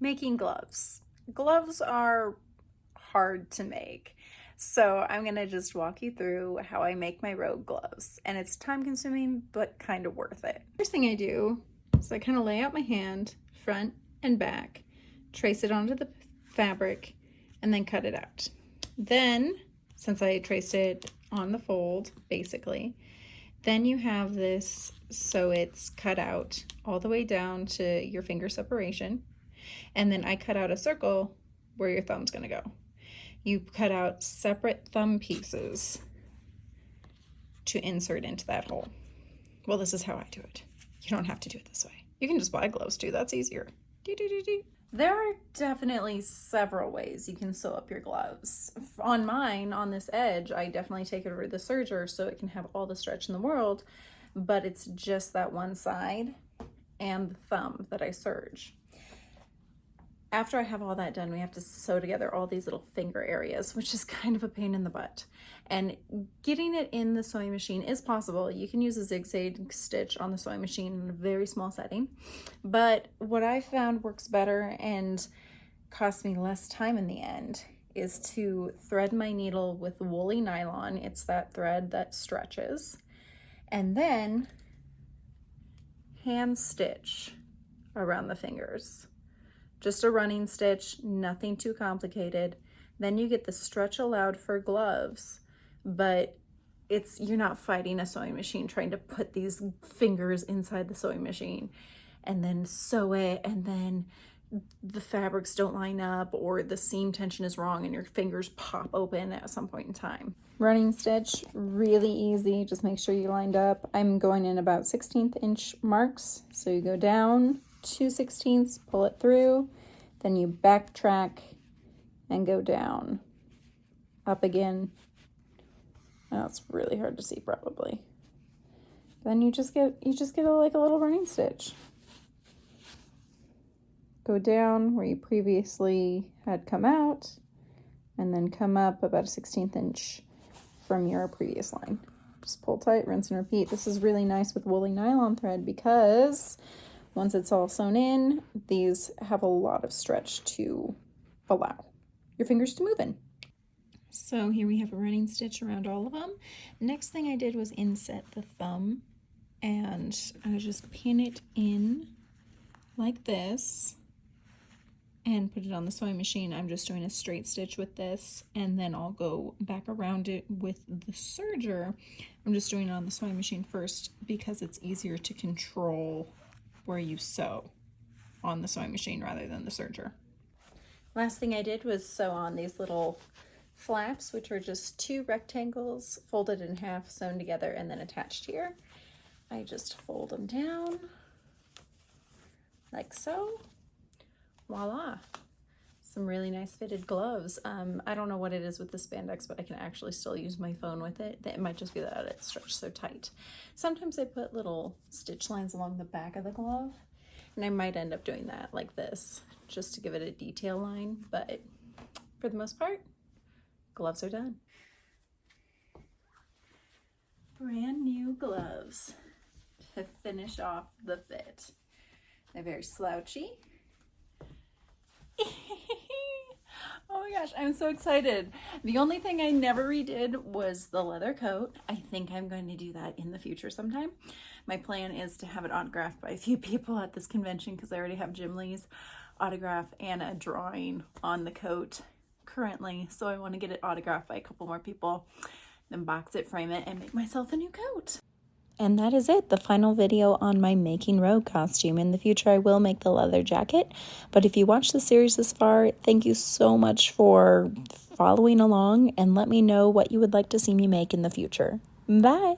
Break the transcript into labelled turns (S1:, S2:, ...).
S1: Making gloves. Gloves are hard to make. So I'm gonna just walk you through how I make my rogue gloves. And it's time consuming, but kind of worth it. First thing I do is I kind of lay out my hand, front and back, trace it onto the fabric, and then cut it out. Then, since I traced it on the fold, basically, then you have this so it's cut out all the way down to your finger separation. And then I cut out a circle where your thumb's gonna go. You cut out separate thumb pieces to insert into that hole. Well, this is how I do it. You don't have to do it this way. You can just buy gloves too, that's easier. There are definitely several ways you can sew up your gloves. On mine, on this edge, I definitely take it over to the serger so it can have all the stretch in the world, but it's just that one side and the thumb that I serge. After I have all that done, we have to sew together all these little finger areas, which is kind of a pain in the butt. And getting it in the sewing machine is possible. You can use a zigzag stitch on the sewing machine in a very small setting. But what I found works better and costs me less time in the end is to thread my needle with woolly nylon. It's that thread that stretches. And then hand stitch around the fingers. Just a running stitch, nothing too complicated. Then you get the stretch allowed for gloves, but you're not fighting a sewing machine trying to put these fingers inside the sewing machine and then sew it, and then the fabrics don't line up or the seam tension is wrong and your fingers pop open at some point in time. Running stitch, really easy. Just make sure you lined up. I'm going in about 16th inch marks. So you go down 2/16, pull it through, then you backtrack and go down, up again. Now it's really hard to see probably. Then you just get like a little running stitch. Go down where you previously had come out, and then come up about a 16th inch from your previous line. Just pull tight, rinse and repeat. This is really nice with woolly nylon thread because once it's all sewn in, these have a lot of stretch to allow your fingers to move in. So here we have a running stitch around all of them. Next thing I did was inset the thumb, and I just pin it in like this and put it on the sewing machine. I'm just doing a straight stitch with this, and then I'll go back around it with the serger. I'm just doing it on the sewing machine first because it's easier to control where you sew on the sewing machine rather than the serger. Last thing I did was sew on these little flaps, which are just 2 rectangles folded in half, sewn together, and then attached here. I just fold them down like so. Voila, some really nice fitted gloves. I don't know what it is with the spandex, but I can actually still use my phone with it. It might just be that it's stretched so tight. Sometimes I put little stitch lines along the back of the glove, and I might end up doing that like this, just to give it a detail line, but for the most part, gloves are done. Brand new gloves to finish off the fit. They're very slouchy. Oh my gosh, I'm so excited. The only thing I never redid was the leather coat. I think I'm going to do that in the future sometime. My plan is to have it autographed by a few people at this convention because I already have Jim Lee's autograph and a drawing on the coat currently. So I want to get it autographed by a couple more people, then box it, frame it, and make myself a new coat. And that is it, the final video on my Making Rogue costume. In the future, I will make the leather jacket. But if you watched the series this far, thank you so much for following along, and let me know what you would like to see me make in the future. Bye!